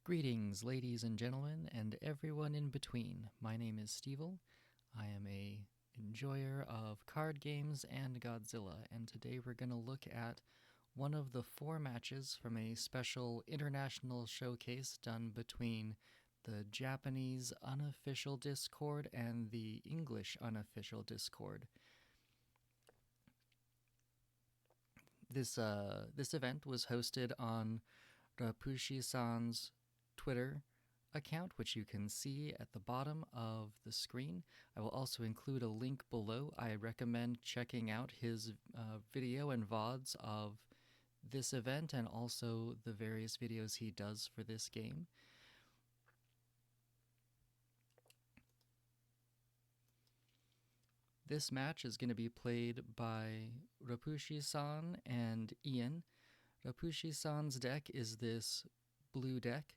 Greetings, ladies and gentlemen, and everyone in between. My name is Stevel. I am a enjoyer of card games and Godzilla, and today we're going to look at one of the 4 matches from a special international showcase done between the Japanese unofficial Discord and the English unofficial Discord. This event was hosted on Rapushi-san's Twitter account, which you can see at the bottom of the screen. I will also include a link below. I recommend checking out his video and VODs of this event and also the various videos he does for this game. This match is going to be played by Rapushi-san and Ian. Rapushi-san's deck is this blue deck,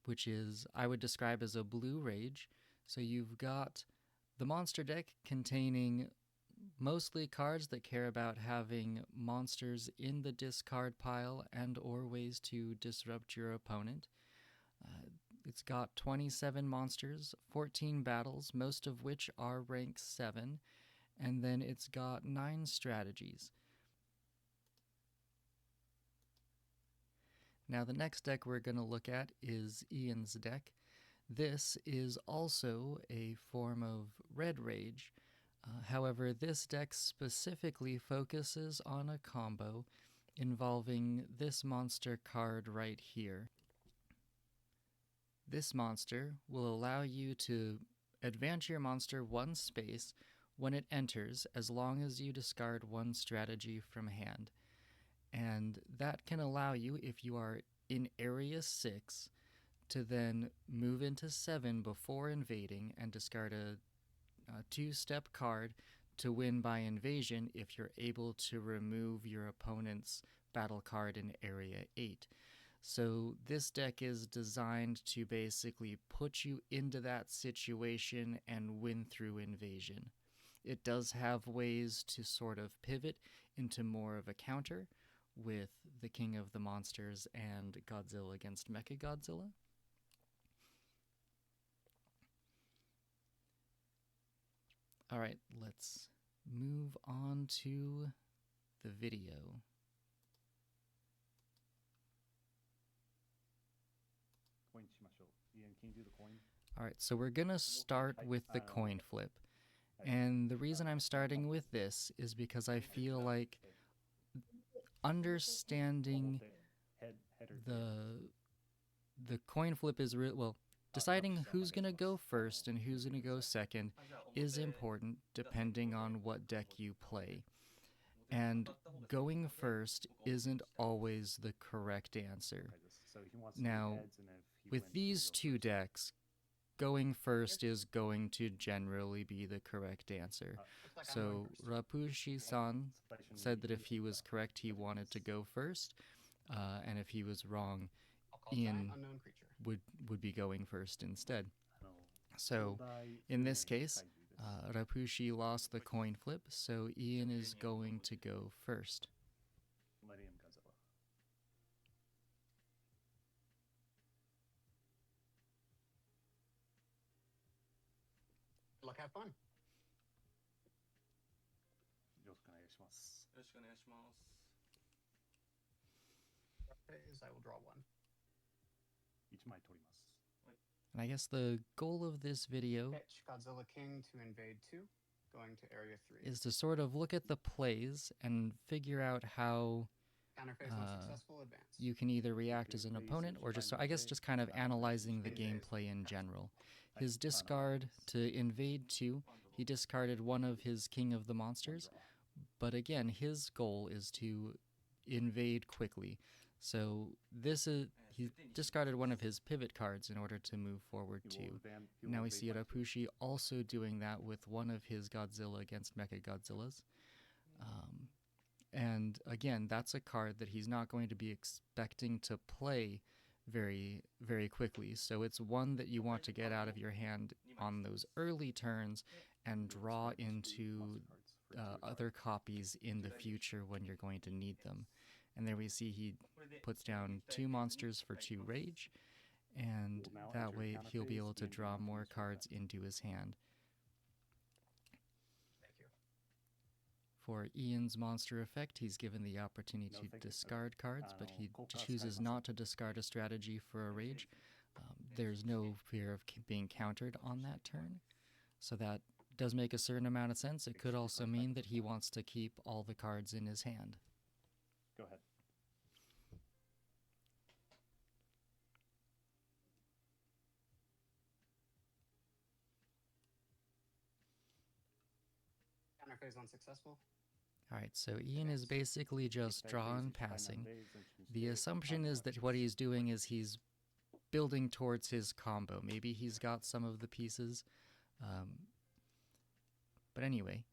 which is, I would describe as a blue rage. So you've got the monster deck containing mostly cards that care about having monsters in the discard pile and or ways to disrupt your opponent. It's got 27 monsters, 14 battles, most of which are rank 7, and then it's got 9 strategies. Now the next deck we're going to look at is Ian's deck. This is also a form of Red Rage. However, this deck specifically focuses on a combo involving this monster card right here. This monster will allow you to advance your monster 1 space when it enters, as long as you discard 1 strategy from hand. And that can allow you, if you are in Area 6, to then move into 7 before invading and discard a 2-step card to win by invasion if you're able to remove your opponent's battle card in Area 8. So this deck is designed to basically put you into that situation and win through invasion. It does have ways to sort of pivot into more of a counter with the King of the Monsters and Godzilla against Mechagodzilla. Alright, let's move on to the video. Alright, so we're going to start with the coin flip. And the reason I'm starting with this is because I feel like understanding the coin flip is deciding who's going to go first and who's going to go second is important depending on what deck you play. And going first isn't always the correct answer. Now, with these 2 decks, going first is going to generally be the correct answer. So Rapushi-san said that if he was correct, he wanted to go first, and if he was wrong, Ian would be going first instead. So in this case, Rapushi lost the coin flip, so Ian is going to go first. Good luck, have fun. I will draw 1. And I guess the goal of this video Pitch Godzilla King to invade 2, going to Area 3. is to sort of look at the plays and figure out how Counterphase unsuccessful, advance. you can either react as an opponent or just, I guess, just kind of analyzing the gameplay in general. His discard to invade 2, he discarded 1 of his King of the Monsters, but again, his goal is to invade quickly. So he discarded 1 of his pivot cards in order to move forward 2. Now we see Rapushi also doing that with 1 of his Godzilla against Mechagodzillas. And again, that's a card that he's not going to be expecting to play very, very quickly. So it's one that you want to get out of your hand on those early turns and draw into other copies in the future when you're going to need them. And there we see he puts down 2 monsters for 2 rage, and Will now that enter way counter he'll be phase able to in draw Monster more effect. cards into his hand. Thank you. For Ian's monster effect, he's given the opportunity No, to thank you. discard cards, but he Koka chooses Skymaster. not to discard a strategy for a rage. There's no fear of being countered on that turn, so that does make a certain amount of sense. It could also mean that he wants to keep all the cards in his hand. Go ahead. Counter phase unsuccessful. Alright, so Ian is basically just drawn passing. The assumption is that what he's doing is he's building towards his combo. Maybe he's got some of the pieces. But anyway,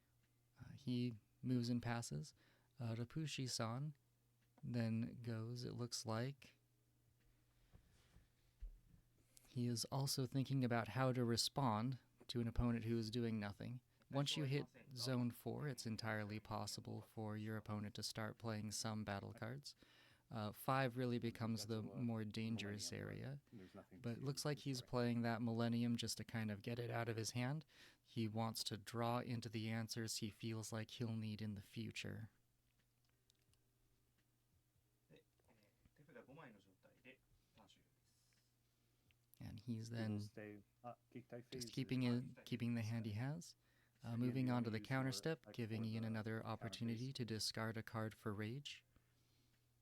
he moves and passes. Rapushi-san then goes, it looks like. He is also thinking about how to respond to an opponent who is doing nothing. Once you hit Zone 4, it's entirely possible for your opponent to start playing some battle cards. 5 really becomes the more dangerous area, but it looks like he's playing that Millennium just to kind of get it out of his hand. He wants to draw into the answers he feels like he'll need in the future. And he's then just keeping the hand he has. Moving on to the counter step, giving Ian another opportunity to discard a card for rage.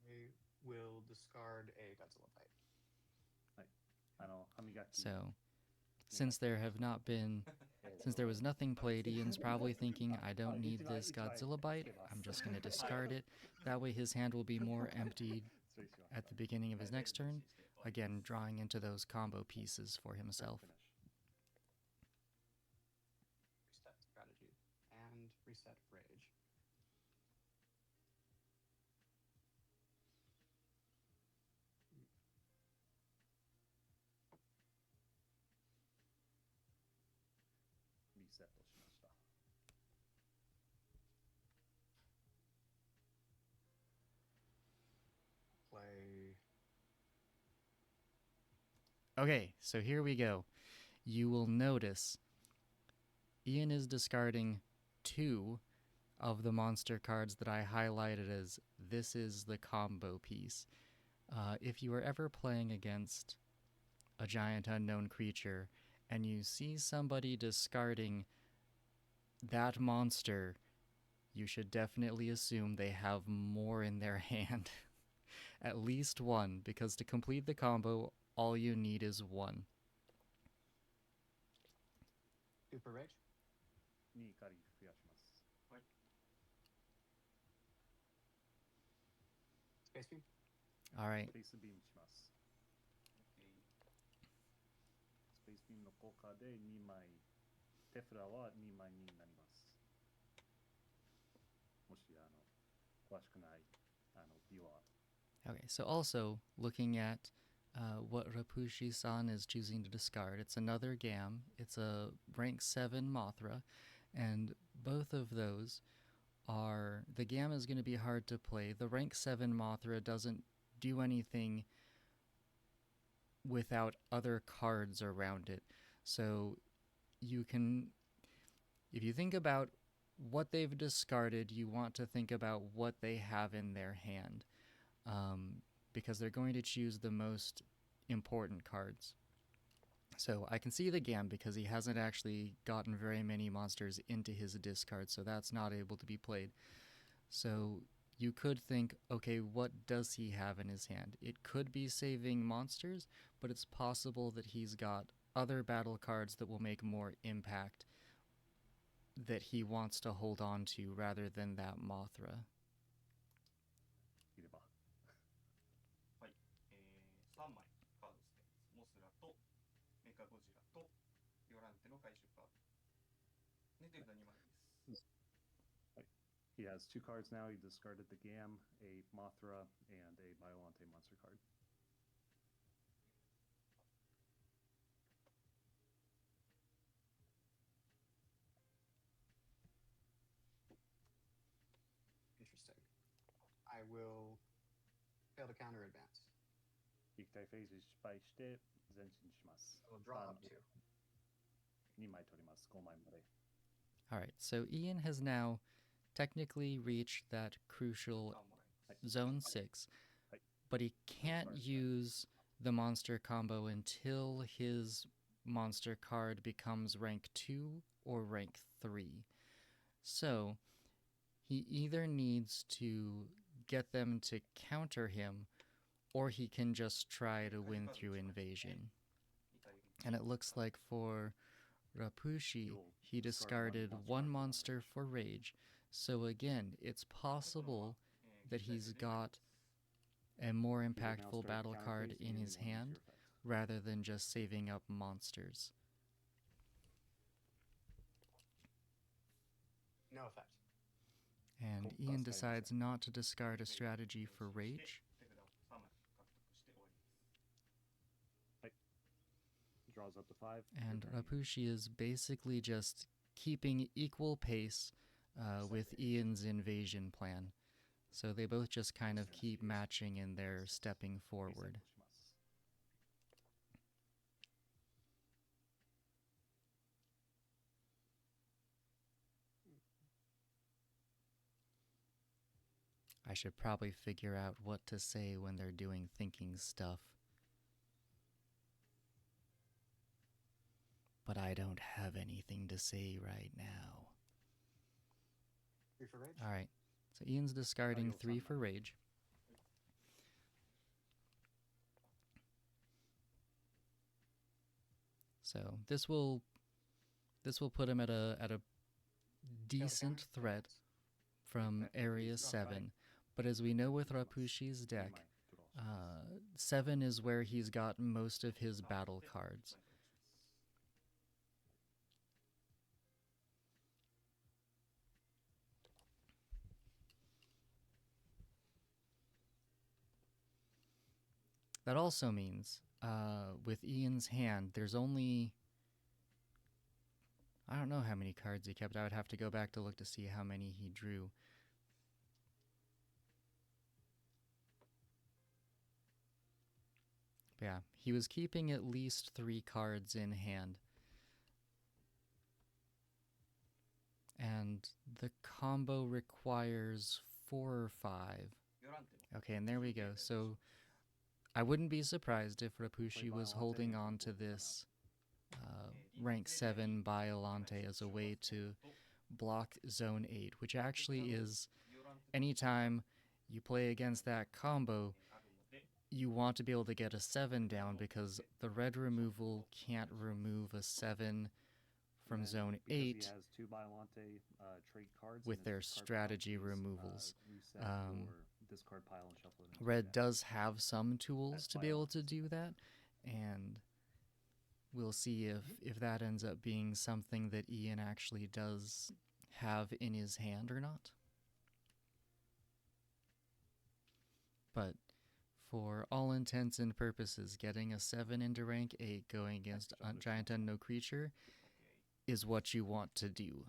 We will discard a Godzilla fight. So, since there was nothing played, Ian's probably thinking, I don't need this Godzilla bite, I'm just going to discard it. That way his hand will be more emptied at the beginning of his next turn, again drawing into those combo pieces for himself. Reset strategy and reset rage. Play. Okay, so here we go. You will notice Ian is discarding 2 of the monster cards that I highlighted as this is the combo piece. If you are ever playing against a giant unknown creature and you see somebody discarding that monster, you should definitely assume they have more in their hand. At least 1, because to complete the combo, all you need is 1. Super rage. Space beam. All right. Space beam します。Space beam の効果で2枚、テフラは2枚になります。もし詳しくないビュアー。Okay, so also looking at what Rapushi-san is choosing to discard, it's another GAM. It's a rank 7 Mothra, and both of those are... The GAM is going to be hard to play. The rank 7 Mothra doesn't do anything without other cards around it. So you can... If you think about what they've discarded, you want to think about what they have in their hand. Because they're going to choose the most important cards. So I can see the GAM because he hasn't actually gotten very many monsters into his discard, so that's not able to be played. So you could think, okay, what does he have in his hand? It could be saving monsters, but it's possible that he's got other battle cards that will make more impact that he wants to hold on to rather than that Mothra. 3枚カード捨てモスラとメカゴジラとヨランテの回収カードで手札2枚です。He has 2 cards now. He discarded the GAM, a Mothra, and a Biolante monster card. Interesting. I will fail to counter advance. 撃退フェーズ失敗して0前進します。 I will draw up 2. 2枚取ります。5枚まで。 Alright, so Ian has now technically reached that crucial あもらいます。 zone 6, Right. but he can't use the monster combo until his monster card becomes rank 2 or rank 3. So he either needs to get them to counter him, or he can just try to win through invasion. 見たより And it looks like for Rapushi, he discarded one monster for rage. So again, it's possible that he's got a more He will now impactful start battle card counterphasing in any his one of your hand effects. rather than just saving up monsters. No effect. And Cool. Ian Plus decides not to discard a strategy for rage. 手札を3枚獲得して終わります。 Draws up to 5. And Rapushi is basically just keeping equal pace with Ian's invasion plan. So they both just kind of keep matching in their stepping forward. します。 I should probably figure out what to say when they're doing thinking stuff. But I don't have anything to say right now. 3 for rage. Alright, so Ian's discarding you'll 3 summon. for rage. So this will put him at a decent threat from Area 7. But as we know with Rapushi's 2 deck, 枚ドローします。 7 is where he's got most of his battle cards. That also means, with Ian's hand, there's only... I don't know how many cards he kept. I would have to go back to look to see how many he drew. But yeah, he was keeping at least 3 cards in hand. And the combo requires 4 or 5. Okay, and there we go. So I wouldn't be surprised if Rapushi was holding on to this rank 7 Biolante as a way to block Zone 8, which actually is anytime you play against that combo, you want to be able to get a 7 down because the red removal can't remove a 7 from Zone 8 He has 2 Biolante trait cards with in his their discard strategy pile. Please, removals. reset your discard pile and shuffle it into Red your deck. does have some tools That's to be able to Biolante. do that, and we'll see if that ends up being something that Ian actually does have in his hand or not. But for all intents and purposes, getting a 7 into rank 8 going against a Giant Unknown Creature is what you want to do.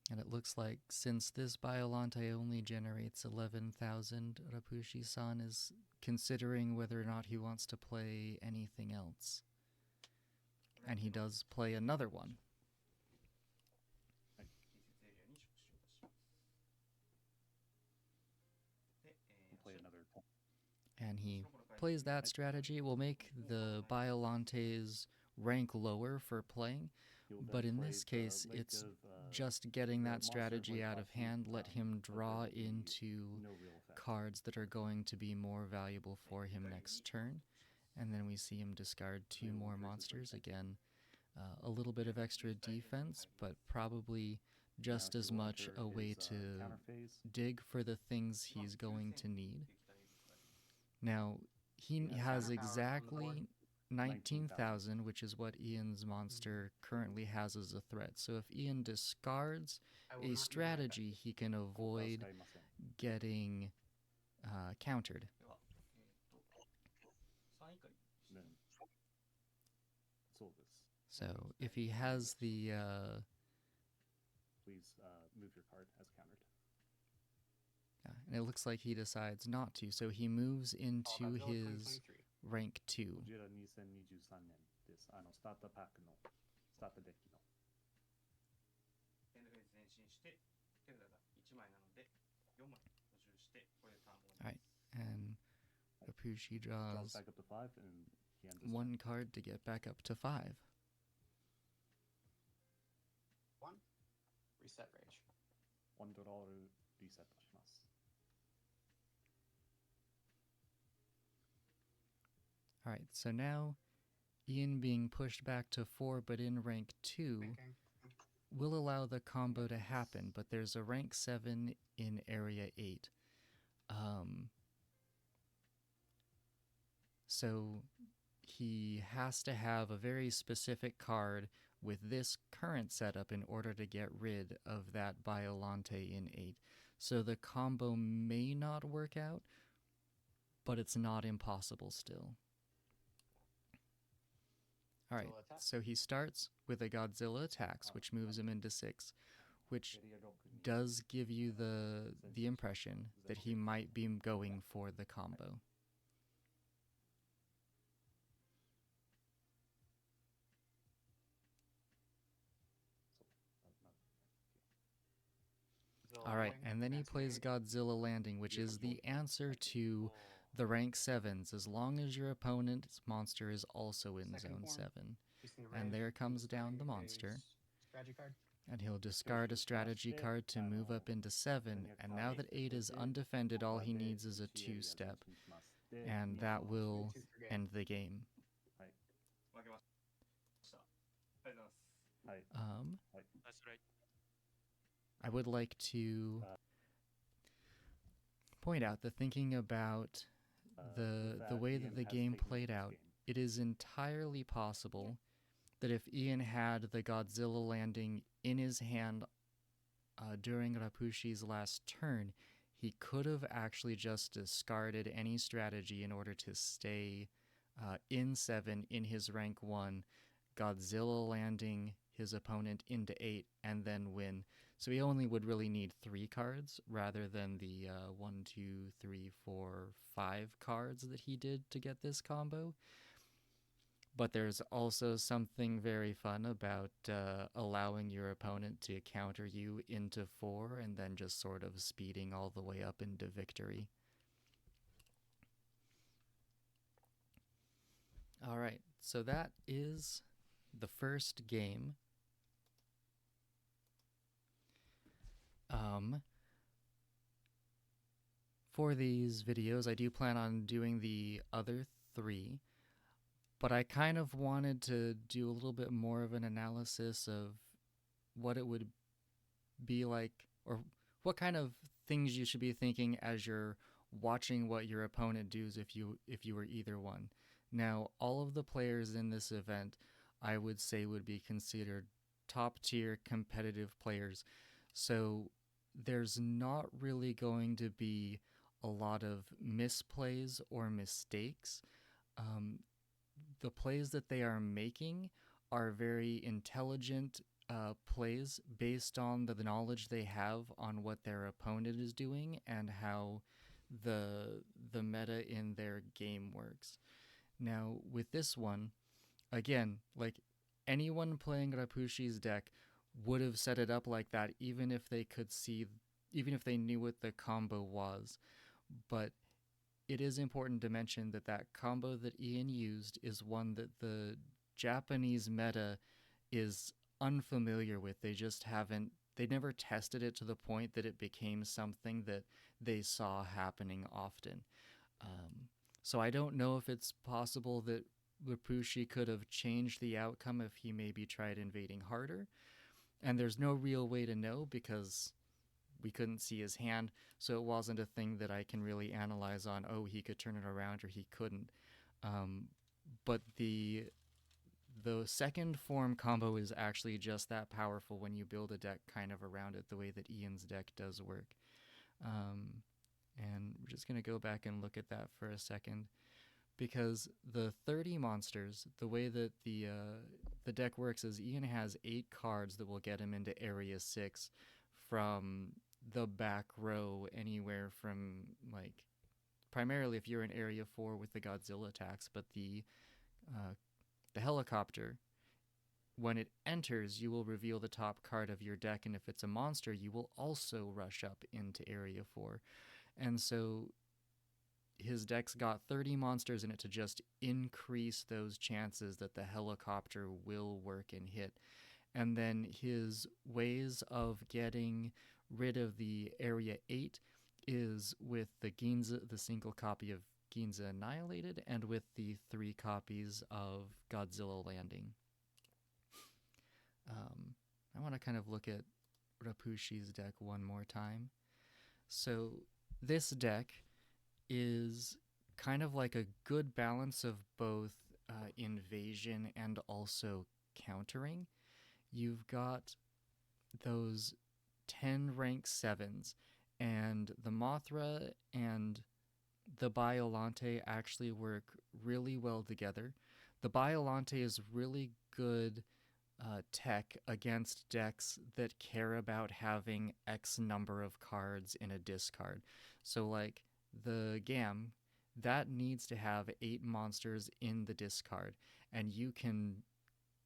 And it looks like since this Biolante only generates 11,000, Rapushi-san is considering whether or not he wants to play anything else. And he does play another one. We'll play another. And he plays that strategy. It will make the Biolante's rank lower for playing. He will then But in play this the case, Lake it's of, just getting the that monster strategy Lake out of option, hand, let him but draw there will be into no real effect. cards that are going to be more valuable for him next turn. And then we see him discard 2 more monsters. Again, a little bit of extra defense, but probably just Now as he will much enter a way his, to counter phase. dig for the things he's going to need. Now, he Yeah, has counter power on the board. exactly 19,000, which is what Ian's monster currently has as a threat. So if Ian discards I will a not use my strategy, he can avoid 使いません。 getting countered. 3以下に Then, そうです。 So if he has the Please move your card as countered. Yeah, and it looks like he decides not to, so he moves into Godzilla his 2023. rank 2. ゴジラ2023年です。スターターパックの、スターターデッキの。エンドフェーズ前進して、手札が1枚なので、4枚補充して、これでターン終わります。And Apushi Draws draws back up to 5 and he ends his one turn. card to get back up to 5. 1. Reset rage. 1ドロールリセットします。Alright, so now Ian being pushed back to 4 but in rank 2 Thinking. will allow the combo to happen, but there's a rank 7 in area 8. So he has to have a very specific card with this current setup in order to get rid of that Biolante in 8. So the combo may not work out, but it's not impossible still. Alright, Godzilla attack. so he starts with a Godzilla attacks, which moves him into 6, which エリア6に does give you the impression that he might be going for the combo. Godzilla Alright, landing, and then he advancing plays 8. Godzilla Landing, which is the answer to the rank 7s, as long as your opponent's monster is also in Second zone form. 7. Using the And rage, there comes down the discarding monster. a strategy card. And he'll discard a strategy card to move up into 7, and now that 8 is undefended, all he needs is a 2-step, and that will 2 for game. end the game. 負けました。ありがとうございます。はい。 That's right. I would like to point out that thinking about the way that the game played out, it is entirely possible that if Ian had the Godzilla Landing in his hand during Rapushi's last turn, he could have actually just discarded any strategy in order to stay in 7 in his rank 1, Godzilla Landing his opponent into 8, and then win. So he only would really need 3 cards rather than the 1, 2, 3, 4, 5 cards that he did to get this combo. But there's also something very fun about allowing your opponent to counter you into 4 and then just sort of speeding all the way up into victory. Alright, so that is the first game. For these videos, I do plan on doing the other 3. But I kind of wanted to do a little bit more of an analysis of what it would be like, or what kind of things you should be thinking as you're watching what your opponent does if you were either one. Now, all of the players in this event, I would say, would be considered top-tier competitive players. So there's not really going to be a lot of misplays or mistakes. The plays that they are making are very intelligent plays based on the knowledge they have on what their opponent is doing and how the meta in their game works. Now, with this one, again, like anyone playing Rapushi's deck would have set it up like that even if they knew what the combo was. But it is important to mention that that combo that Ian used is one that the Japanese meta is unfamiliar with. They never tested it to the point that it became something that they saw happening often. So I don't know if it's possible that Rapushi could have changed the outcome if he maybe tried invading harder. And there's no real way to know because we couldn't see his hand, so it wasn't a thing that I can really analyze on, oh, he could turn it around or he couldn't. But the second form combo is actually just that powerful when you build a deck kind of around it the way that Ian's deck does work. And we're just going to go back and look at that for a second, because the 30 monsters, the way that the deck works is Ian has 8 cards that will get him into Area 6 from the back row anywhere from like primarily if you're in area 4 with the Godzilla attacks, but the helicopter, when it enters, you will reveal the top card of your deck, and if it's a monster, you will also rush up into area 4. And so his deck's got 30 monsters in it to just increase those chances that the helicopter will work and hit. And then his ways of getting rid of the area 8 is with the Ginza, the single copy of Ginza Annihilated, and with the 3 copies of Godzilla Landing. I want to kind of look at Rapushi's deck one more time. So this deck is kind of like a good balance of both invasion and also countering. You've got those 10 rank 7s, and the Mothra and the Biolante actually work really well together. The Biolante is really good tech against decks that care about having X number of cards in a discard. So like the GAM, that needs to have 8 monsters in the discard, and you can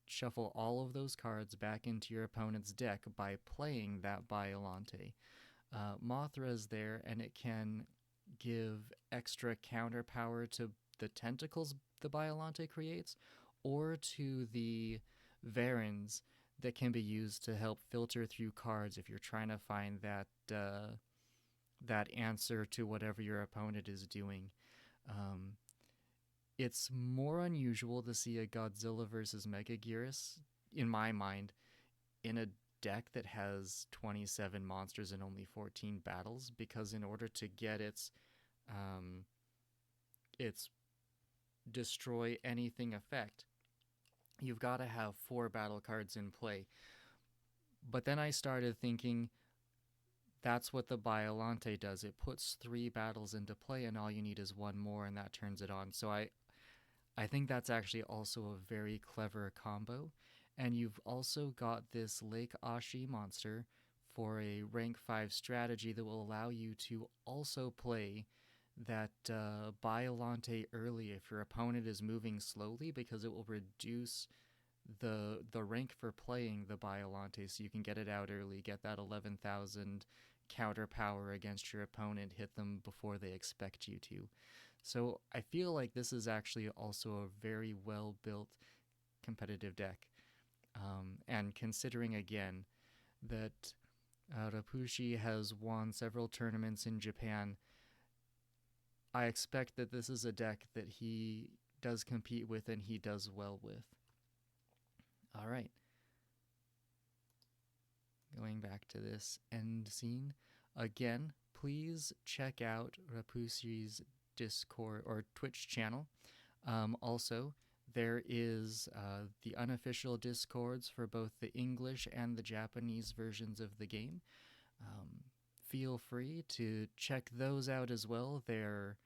shuffle all of those cards back into your opponent's deck by playing that Biolante. Mothra is there, and it can give extra counter power to the tentacles the Biolante creates, or to the Varens that can be used to help filter through cards if you're trying to find that answer to whatever your opponent is doing. It's more unusual to see a Godzilla versus Megaguirus, in my mind, in a deck that has 27 monsters and only 14 battles, because in order to get its destroy anything effect, you've got to have 4 battle cards in play. But then I started thinking, that's what the Biolante does. It puts 3 battles into play, and all you need is 1 more, and that turns it on. So I think that's actually also a very clever combo. And you've also got this Lake Ashi monster for a rank 5 strategy that will allow you to also play that Biolante early if your opponent is moving slowly, because it will reduce the rank for playing the Biolante, so you can get it out early, get that 11,000 counter power against your opponent, hit them before they expect you to. So I feel like this is actually also a very well built competitive deck. And considering again that Rapushi has won several tournaments in Japan, I expect that this is a deck that he does compete with and he does well with. All right. Going back to this end scene. Again, please check out Rapushi's Discord or Twitch channel. Also, there is the unofficial Discords for both the English and the Japanese versions of the game. Feel free to check those out as well. They're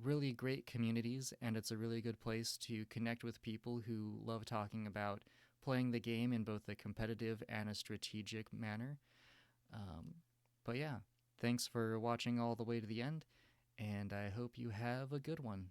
really great communities, and it's a really good place to connect with people who love talking about playing the game in both a competitive and a strategic manner. But yeah, thanks for watching all the way to the end, and I hope you have a good one.